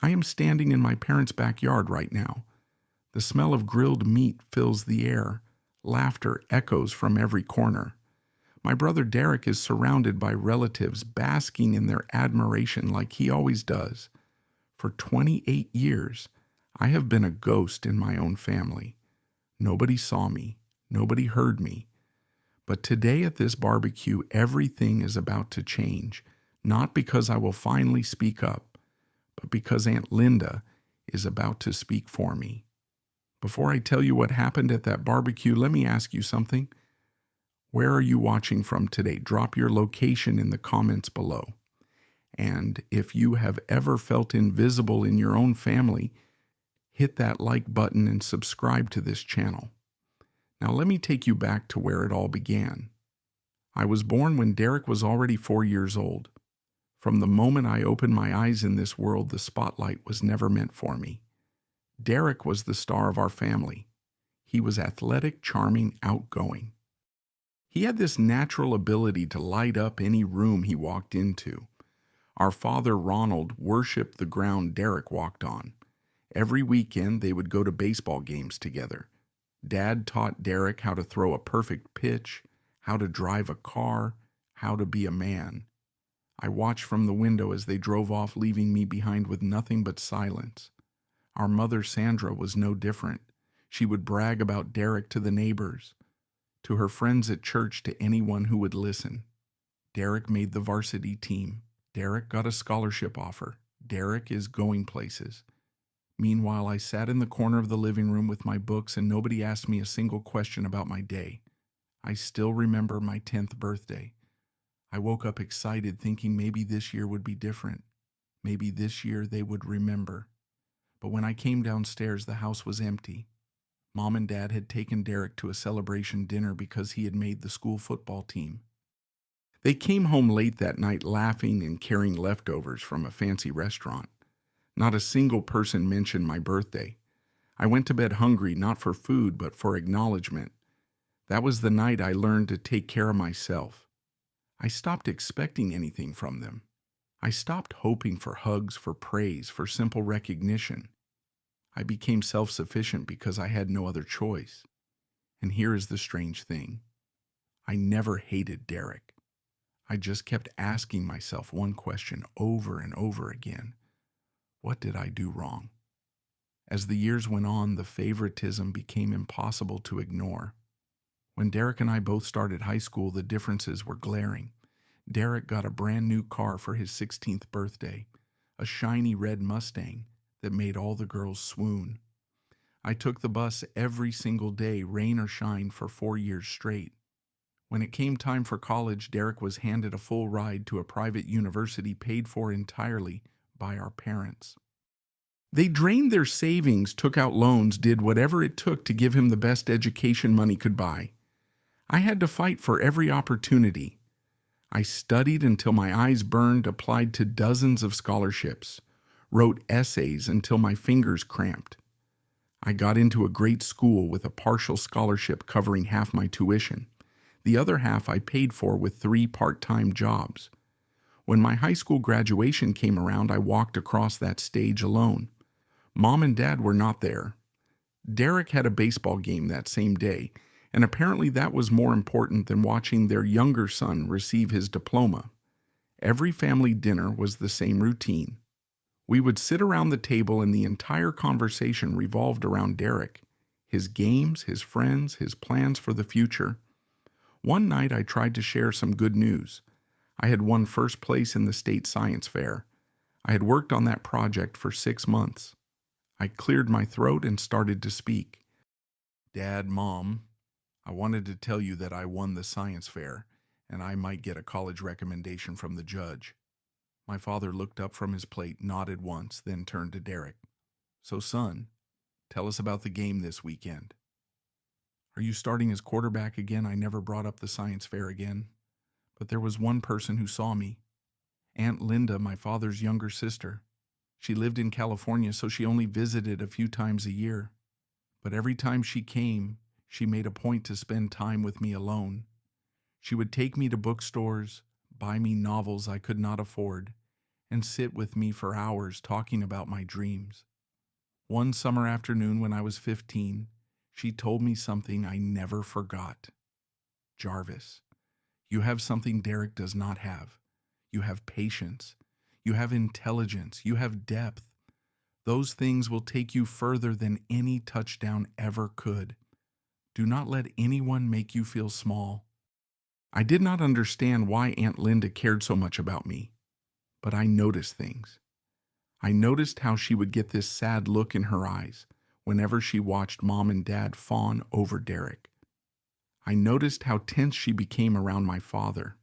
I am standing in my parents' backyard right now. The smell of grilled meat fills the air. Laughter echoes from every corner. My brother Derek is surrounded by relatives basking in their admiration like he always does. For 28 years, I have been a ghost in my own family. Nobody saw me. Nobody heard me. But today at this barbecue, everything is about to change. Not because I will finally speak up, but because Aunt Linda is about to speak for me. Before I tell you what happened at that barbecue, let me ask you something. Where are you watching from today? Drop your location in the comments below. And if you have ever felt invisible in your own family, hit that like button and subscribe to this channel. Now let me take you back to where it all began. I was born when Derek was already 4 years old. From the moment I opened my eyes in this world, the spotlight was never meant for me. Derek was the star of our family. He was athletic, charming, outgoing. He had this natural ability to light up any room he walked into. Our father, Ronald, worshipped the ground Derek walked on. Every weekend, they would go to baseball games together. Dad taught Derek how to throw a perfect pitch, how to drive a car, how to be a man. I watched from the window as they drove off, leaving me behind with nothing but silence. Our mother, Sandra, was no different. She would brag about Derek to the neighbors, to her friends at church, to anyone who would listen. Derek made the varsity team. Derek got a scholarship offer. Derek is going places. Meanwhile, I sat in the corner of the living room with my books and nobody asked me a single question about my day. I still remember my 10th birthday. I woke up excited, thinking maybe this year would be different. Maybe this year they would remember. But when I came downstairs, the house was empty. Mom and Dad had taken Derek to a celebration dinner because he had made the school football team. They came home late that night laughing and carrying leftovers from a fancy restaurant. Not a single person mentioned my birthday. I went to bed hungry, not for food, but for acknowledgement. That was the night I learned to take care of myself. I stopped expecting anything from them. I stopped hoping for hugs, for praise, for simple recognition. I became self-sufficient because I had no other choice. And here is the strange thing. I never hated Derek. I just kept asking myself one question over and over again. What did I do wrong? As the years went on, the favoritism became impossible to ignore. When Derek and I both started high school, the differences were glaring. Derek got a brand new car for his 16th birthday, a shiny red Mustang that made all the girls swoon. I took the bus every single day, rain or shine, for 4 years straight. When it came time for college, Derek was handed a full ride to a private university paid for entirely by our parents. They drained their savings, took out loans, did whatever it took to give him the best education money could buy. I had to fight for every opportunity. I studied until my eyes burned, applied to dozens of scholarships, wrote essays until my fingers cramped. I got into a great school with a partial scholarship covering half my tuition. The other half I paid for with 3 part-time jobs. When my high school graduation came around, I walked across that stage alone. Mom and Dad were not there. Derek had a baseball game that same day, and apparently that was more important than watching their younger son receive his diploma. Every family dinner was the same routine. We would sit around the table and the entire conversation revolved around Derek, his games, his friends, his plans for the future. One night I tried to share some good news. I had won first place in the state science fair. I had worked on that project for 6 months. I cleared my throat and started to speak. Dad, Mom, I wanted to tell you that I won the science fair, and I might get a college recommendation from the judge. My father looked up from his plate, nodded once, then turned to Derek. So, son, tell us about the game this weekend. Are you starting as quarterback again? I never brought up the science fair again. But there was one person who saw me. Aunt Linda, my father's younger sister. She lived in California, so she only visited a few times a year. But every time she came, she made a point to spend time with me alone. She would take me to bookstores, buy me novels I could not afford, and sit with me for hours talking about my dreams. One summer afternoon when I was 15, she told me something I never forgot. Jarvis, you have something Derek does not have. You have patience. You have intelligence. You have depth. Those things will take you further than any touchdown ever could. Do not let anyone make you feel small. I did not understand why Aunt Linda cared so much about me, but I noticed things. I noticed how she would get this sad look in her eyes whenever she watched Mom and Dad fawn over Derek. I noticed how tense she became around my father.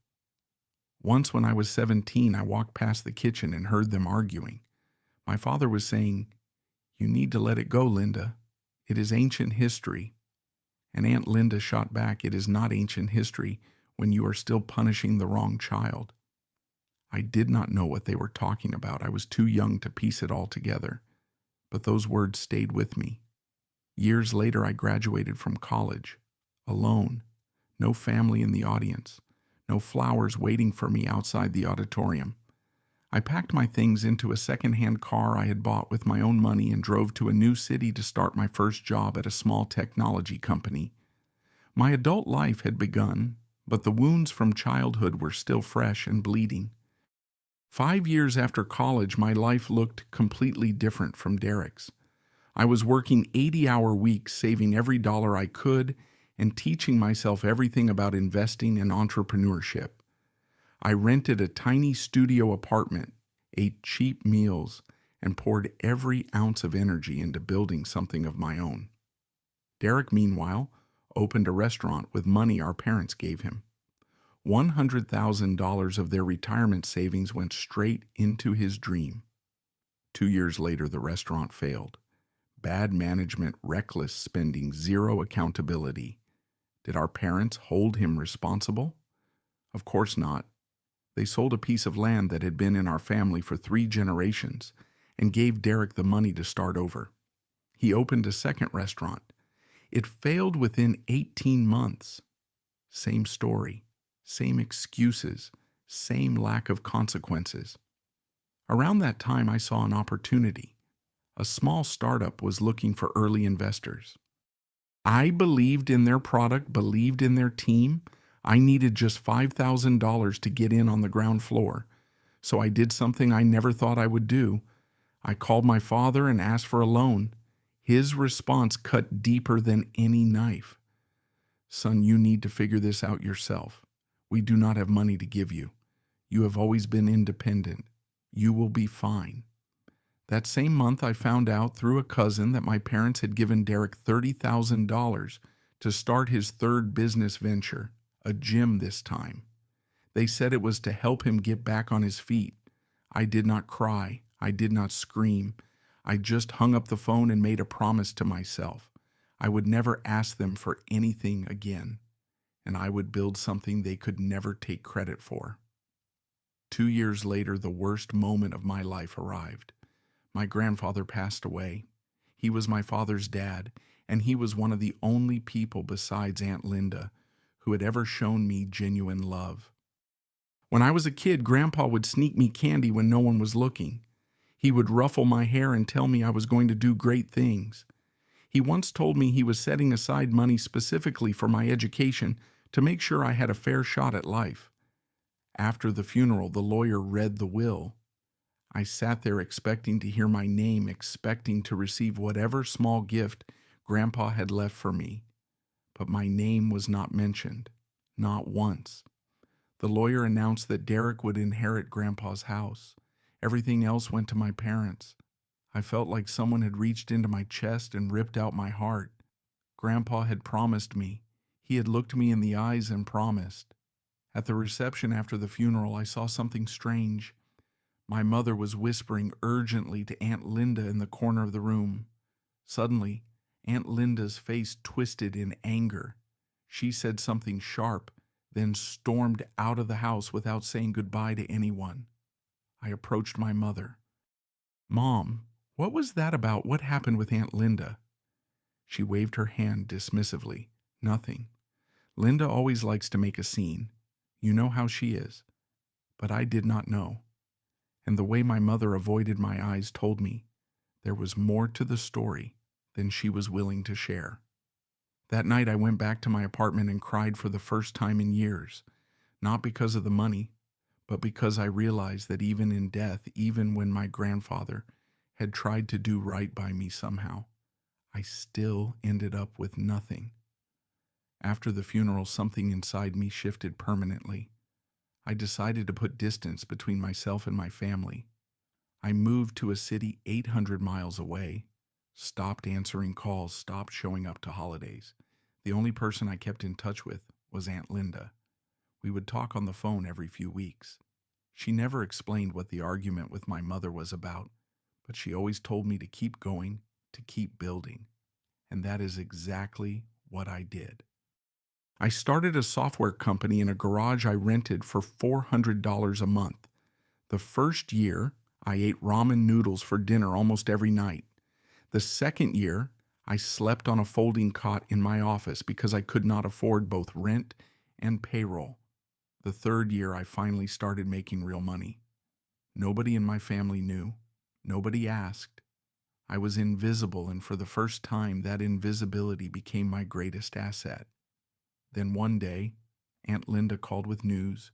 Once when I was 17, I walked past the kitchen and heard them arguing. My father was saying, "You need to let it go, Linda. It is ancient history." And Aunt Linda shot back, "It is not ancient history when you are still punishing the wrong child." I did not know what they were talking about. I was too young to piece it all together. But those words stayed with me. Years later, I graduated from college, alone, no family in the audience, no flowers waiting for me outside the auditorium. I packed my things into a second-hand car I had bought with my own money and drove to a new city to start my first job at a small technology company. My adult life had begun, but the wounds from childhood were still fresh and bleeding. 5 years after college, my life looked completely different from Derek's. I was working 80-hour weeks, saving every dollar I could, and teaching myself everything about investing and entrepreneurship. I rented a tiny studio apartment, ate cheap meals, and poured every ounce of energy into building something of my own. Derek, meanwhile, opened a restaurant with money our parents gave him. $100,000 of their retirement savings went straight into his dream. 2 years later, the restaurant failed. Bad management, reckless spending, zero accountability. Did our parents hold him responsible? Of course not. They sold a piece of land that had been in our family for 3 generations and gave Derek the money to start over. He opened a second restaurant. It failed within 18 months. Same story. Same excuses, same lack of consequences. Around that time, I saw an opportunity. A small startup was looking for early investors. I believed in their product, believed in their team. I needed just $5,000 to get in on the ground floor. So I did something I never thought I would do. I called my father and asked for a loan. His response cut deeper than any knife. "Son, you need to figure this out yourself. We do not have money to give you. You have always been independent. You will be fine." That same month, I found out through a cousin that my parents had given Derek $30,000 to start his third business venture, a gym this time. They said it was to help him get back on his feet. I did not cry. I did not scream. I just hung up the phone and made a promise to myself. I would never ask them for anything again, and I would build something they could never take credit for. 2 years later, the worst moment of my life arrived. My grandfather passed away. He was my father's dad, and he was one of the only people besides Aunt Linda who had ever shown me genuine love. When I was a kid, Grandpa would sneak me candy when no one was looking. He would ruffle my hair and tell me I was going to do great things. He once told me he was setting aside money specifically for my education to make sure I had a fair shot at life. After the funeral, the lawyer read the will. I sat there expecting to hear my name, expecting to receive whatever small gift Grandpa had left for me. But my name was not mentioned, not once. The lawyer announced that Derek would inherit Grandpa's house. Everything else went to my parents. I felt like someone had reached into my chest and ripped out my heart. Grandpa had promised me. He had looked me in the eyes and promised. At the reception after the funeral, I saw something strange. My mother was whispering urgently to Aunt Linda in the corner of the room. Suddenly, Aunt Linda's face twisted in anger. She said something sharp, then stormed out of the house without saying goodbye to anyone. I approached my mother. "Mom, what was that about? What happened with Aunt Linda?" She waved her hand dismissively. "Nothing. Linda always likes to make a scene. You know how she is." But I did not know. and the way my mother avoided my eyes told me there was more to the story than she was willing to share. That night I went back to my apartment and cried for the first time in years, not because of the money, but because I realized that even in death, even when my grandfather had tried to do right by me somehow, I still ended up with nothing. After the funeral, something inside me shifted permanently. I decided to put distance between myself and my family. I moved to a city 800 miles away, stopped answering calls, stopped showing up to holidays. The only person I kept in touch with was Aunt Linda. We would talk on the phone every few weeks. She never explained what the argument with my mother was about, but she always told me to keep going, to keep building. And that is exactly what I did. I started a software company in a garage I rented for $400 a month. The first year, I ate ramen noodles for dinner almost every night. The second year, I slept on a folding cot in my office because I could not afford both rent and payroll. The third year, I finally started making real money. Nobody in my family knew. Nobody asked. I was invisible, and for the first time, that invisibility became my greatest asset. Then one day, Aunt Linda called with news.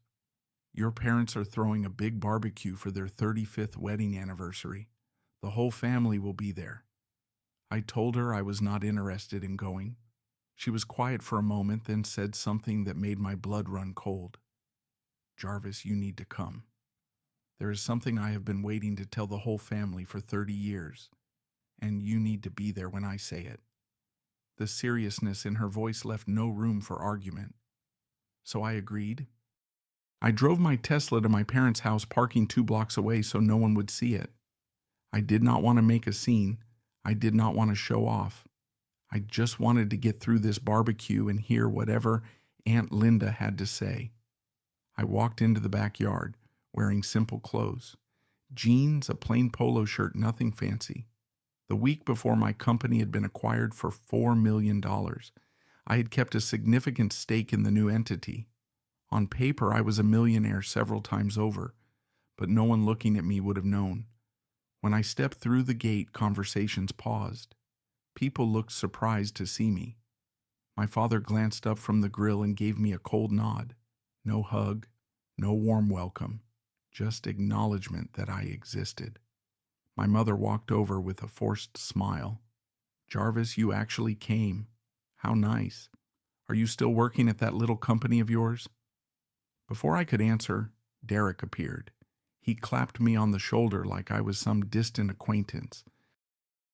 Your parents are throwing a big barbecue for their 35th wedding anniversary. The whole family will be there. I told her I was not interested in going. She was quiet for a moment, then said something that made my blood run cold. Jarvis, you need to come. There is something I have been waiting to tell the whole family for 30 years, and you need to be there when I say it. The seriousness in her voice left no room for argument. So I agreed. I drove my Tesla to my parents' house, parking 2 blocks away so no one would see it. I did not want to make a scene. I did not want to show off. I just wanted to get through this barbecue and hear whatever Aunt Linda had to say. I walked into the backyard, wearing simple clothes. Jeans, a plain polo shirt, nothing fancy. The week before, my company had been acquired for $4 million. I had kept a significant stake in the new entity. On paper, I was a millionaire several times over, but no one looking at me would have known. When I stepped through the gate, conversations paused. People looked surprised to see me. My father glanced up from the grill and gave me a cold nod. No hug, no warm welcome, just acknowledgement that I existed. My mother walked over with a forced smile. Jarvis, you actually came. How nice. Are you still working at that little company of yours? Before I could answer, Derek appeared. He clapped me on the shoulder like I was some distant acquaintance.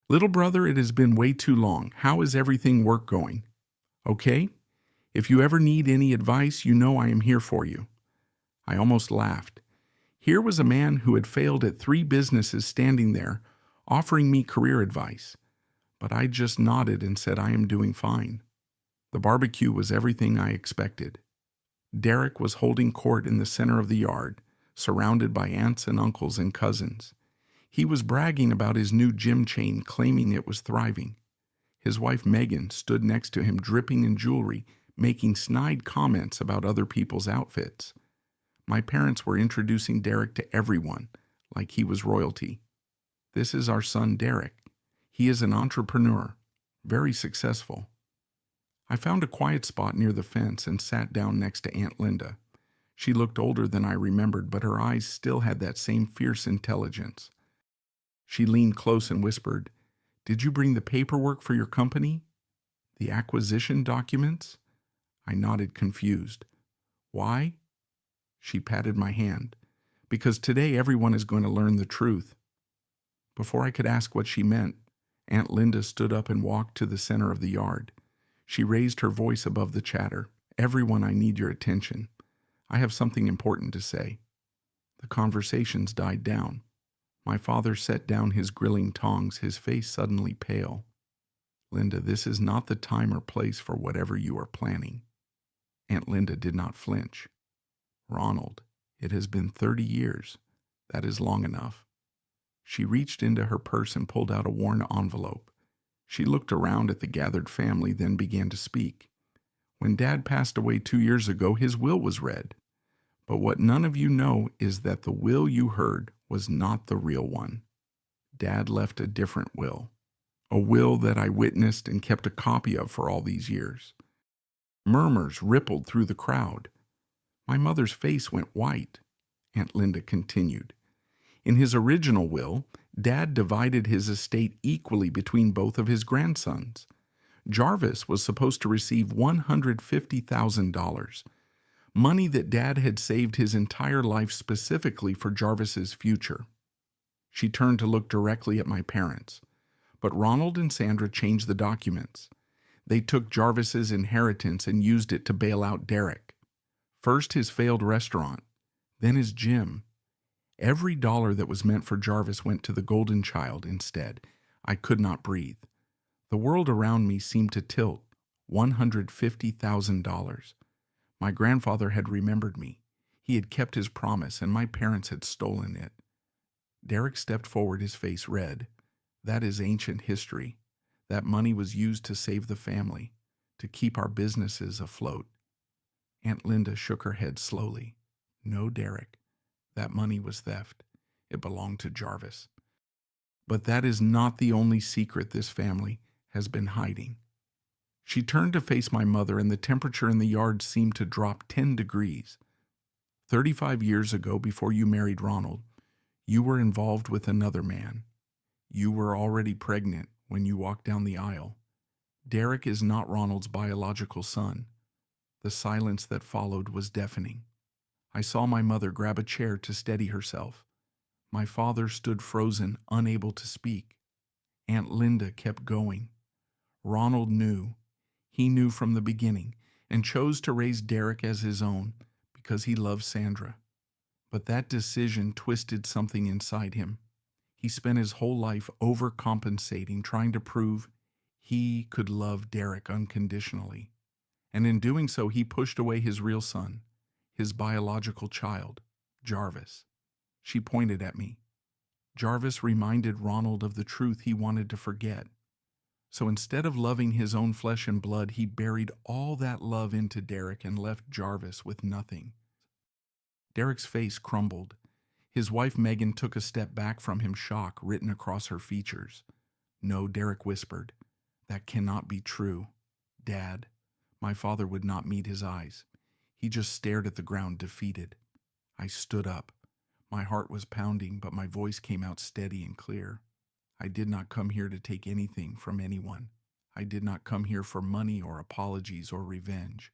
Little brother, it has been way too long. How is everything work going? Okay? If you ever need any advice, you know I am here for you. I almost laughed. Here was a man who had failed at 3 businesses standing there, offering me career advice. But I just nodded and said I am doing fine. The barbecue was everything I expected. Derek was holding court in the center of the yard, surrounded by aunts and uncles and cousins. He was bragging about his new gym chain, claiming it was thriving. His wife Megan stood next to him, dripping in jewelry, making snide comments about other people's outfits. My parents were introducing Derek to everyone, like he was royalty. This is our son Derek. He is an entrepreneur, very successful. I found a quiet spot near the fence and sat down next to Aunt Linda. She looked older than I remembered, but her eyes still had that same fierce intelligence. She leaned close and whispered, "Did you bring the paperwork for your company? The acquisition documents?" I nodded, confused. "Why?" She patted my hand. "Because today everyone is going to learn the truth." Before I could ask what she meant, Aunt Linda stood up and walked to the center of the yard. She raised her voice above the chatter. "Everyone, I need your attention. I have something important to say." The conversations died down. My father set down his grilling tongs, his face suddenly pale. "Linda, this is not the time or place for whatever you are planning." Aunt Linda did not flinch. "Ronald, it has been 30 years. That is long enough." She reached into her purse and pulled out a worn envelope. She looked around at the gathered family, then began to speak. "When Dad passed away 2 years ago, his will was read. But what none of you know is that the will you heard was not the real one. Dad left a different will. A will that I witnessed and kept a copy of for all these years. Murmurs rippled through the crowd. My mother's face went white. Aunt Linda continued. In his original will, Dad divided his estate equally between both of his grandsons. Jarvis was supposed to receive $150,000, money that Dad had saved his entire life specifically for Jarvis's future. She turned to look directly at my parents, but Ronald and Sandra changed the documents. They took Jarvis's inheritance and used it to bail out Derek. First his failed restaurant, then his gym. Every dollar that was meant for Jarvis went to the golden child instead. I could not breathe. The world around me seemed to tilt. $150,000. My grandfather had remembered me. He had kept his promise, and my parents had stolen it. Derek stepped forward, his face red. That is ancient history. That money was used to save the family, to keep our businesses afloat. Aunt Linda shook her head slowly. No, Derek. That money was theft. It belonged to Jarvis. But that is not the only secret this family has been hiding. She turned to face my mother, and the temperature in the yard seemed to drop 10 degrees. 35 years ago, before you married Ronald, you were involved with another man. You were already pregnant when you walked down the aisle. Derek is not Ronald's biological son. The silence that followed was deafening. I saw my mother grab a chair to steady herself. My father stood frozen, unable to speak. Aunt Linda kept going. Ronald knew. He knew from the beginning and chose to raise Derek as his own because he loved Sandra. But that decision twisted something inside him. He spent his whole life overcompensating, trying to prove he could love Derek unconditionally. And in doing so, he pushed away his real son, his biological child, Jarvis. She pointed at me. Jarvis reminded Ronald of the truth he wanted to forget. So instead of loving his own flesh and blood, he buried all that love into Derek and left Jarvis with nothing. Derek's face crumbled. His wife Megan took a step back from him, shock written across her features. No, Derek whispered. That cannot be true. Dad. My father would not meet his eyes. He just stared at the ground, defeated. I stood up. My heart was pounding, but my voice came out steady and clear. I did not come here to take anything from anyone. I did not come here for money or apologies or revenge.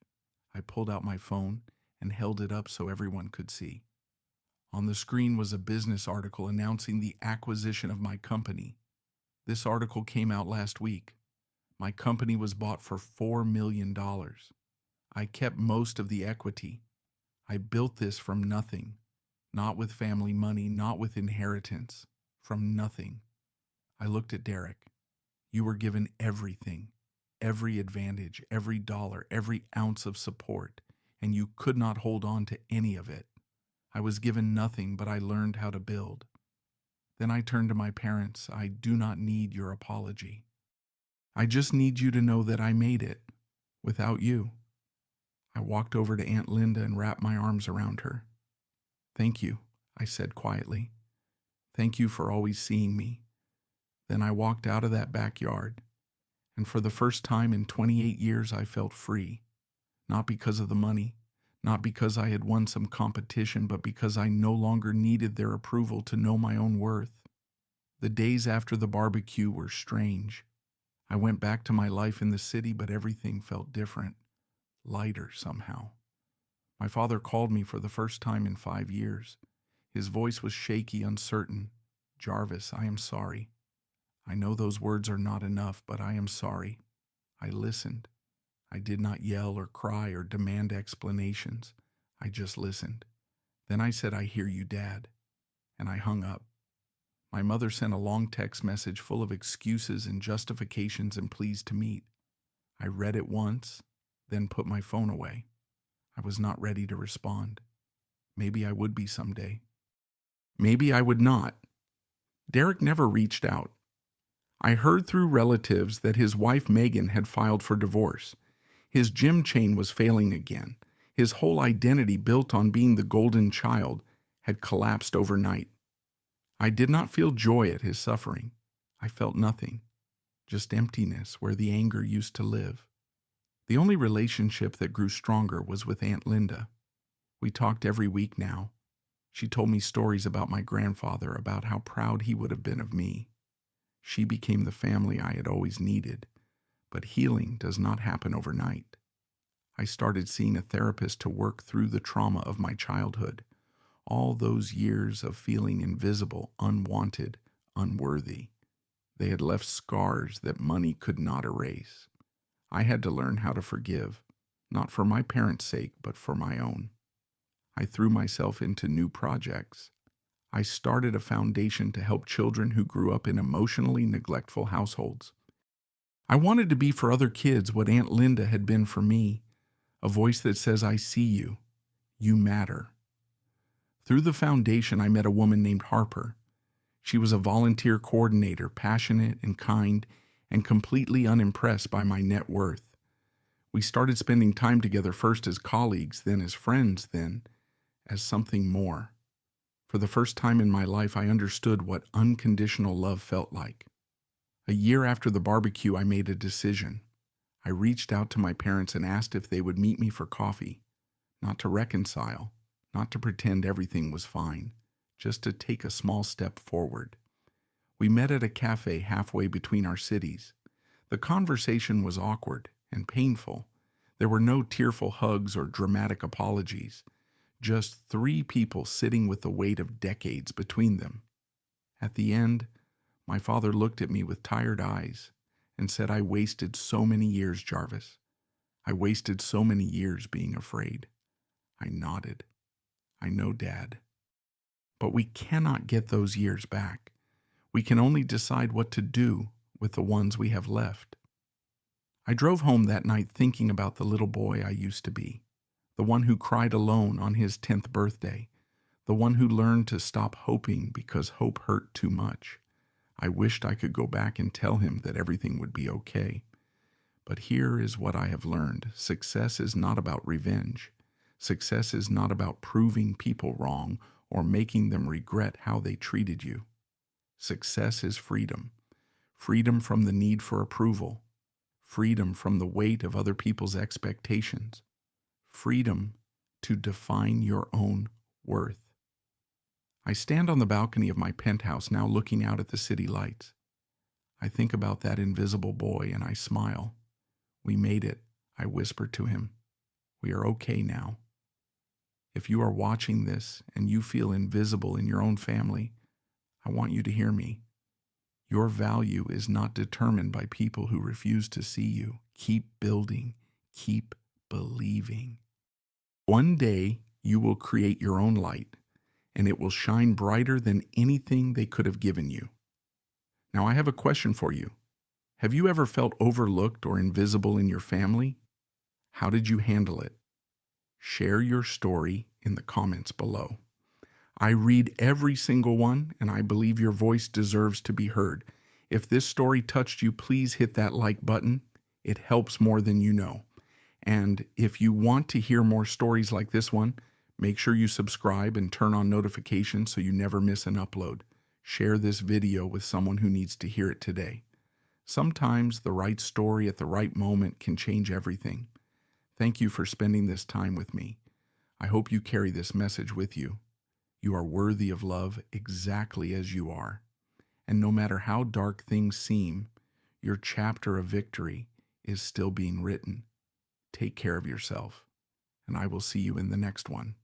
I pulled out my phone and held it up so everyone could see. On the screen was a business article announcing the acquisition of my company. This article came out last week. My company was bought for $4 million. I kept most of the equity. I built this from nothing. Not with family money, not with inheritance. From nothing. I looked at Derek. You were given everything, every advantage, every dollar, every ounce of support, and you could not hold on to any of it. I was given nothing, but I learned how to build. Then I turned to my parents. I do not need your apology. I just need you to know that I made it, without you. I walked over to Aunt Linda and wrapped my arms around her. Thank you, I said quietly. Thank you for always seeing me. Then I walked out of that backyard, and for the first time in 28 years I felt free, not because of the money, not because I had won some competition, but because I no longer needed their approval to know my own worth. The days after the barbecue were strange. I went back to my life in the city, but everything felt different, lighter somehow. My father called me for the first time in 5 years. His voice was shaky, uncertain. Jarvis, I am sorry. I know those words are not enough, but I am sorry. I listened. I did not yell or cry or demand explanations. I just listened. Then I said, I hear you, Dad. And I hung up. My mother sent a long text message full of excuses and justifications and pleas to meet. I read it once, then put my phone away. I was not ready to respond. Maybe I would be someday. Maybe I would not. Derek never reached out. I heard through relatives that his wife Megan had filed for divorce. His gym chain was failing again. His whole identity, built on being the golden child, had collapsed overnight. I did not feel joy at his suffering. I felt nothing, just emptiness where the anger used to live. The only relationship that grew stronger was with Aunt Linda. We talked every week now. She told me stories about my grandfather, about how proud he would have been of me. She became the family I had always needed, but healing does not happen overnight. I started seeing a therapist to work through the trauma of my childhood, all those years of feeling invisible, unwanted, unworthy. They had left scars that money could not erase. I had to learn how to forgive, not for my parents' sake, but for my own. I threw myself into new projects. I started a foundation to help children who grew up in emotionally neglectful households. I wanted to be for other kids what Aunt Linda had been for me, a voice that says, I see you. You matter. Through the foundation, I met a woman named Harper. She was a volunteer coordinator, passionate and kind, and completely unimpressed by my net worth. We started spending time together, first as colleagues, then as friends, then as something more. For the first time in my life, I understood what unconditional love felt like. A year after the barbecue, I made a decision. I reached out to my parents and asked if they would meet me for coffee, not to reconcile, not to pretend everything was fine, just to take a small step forward. We met at a cafe halfway between our cities. The conversation was awkward and painful. There were no tearful hugs or dramatic apologies, just three people sitting with the weight of decades between them. At the end, my father looked at me with tired eyes and said, I wasted so many years, Jarvis. I wasted so many years being afraid. I nodded. I know, Dad. But we cannot get those years back. We can only decide what to do with the ones we have left. I drove home that night thinking about the little boy I used to be, the one who cried alone on his 10th birthday, the one who learned to stop hoping because hope hurt too much. I wished I could go back and tell him that everything would be okay. But here is what I have learned. Success is not about revenge. Success is not about proving people wrong or making them regret how they treated you. Success is freedom. Freedom from the need for approval. Freedom from the weight of other people's expectations. Freedom to define your own worth. I stand on the balcony of my penthouse now, looking out at the city lights. I think about that invisible boy and I smile. We made it, I whisper to him. We are okay now. If you are watching this and you feel invisible in your own family, I want you to hear me. Your value is not determined by people who refuse to see you. Keep building. Keep believing. One day you will create your own light, and it will shine brighter than anything they could have given you. Now, I have a question for you. Have you ever felt overlooked or invisible in your family? How did you handle it? Share your story in the comments below. I read every single one, and I believe your voice deserves to be heard. If this story touched you, please hit that like button. It helps more than you know. And if you want to hear more stories like this one, make sure you subscribe and turn on notifications so you never miss an upload. Share this video with someone who needs to hear it today. Sometimes the right story at the right moment can change everything. Thank you for spending this time with me. I hope you carry this message with you. You are worthy of love exactly as you are. And no matter how dark things seem, your chapter of victory is still being written. Take care of yourself, and I will see you in the next one.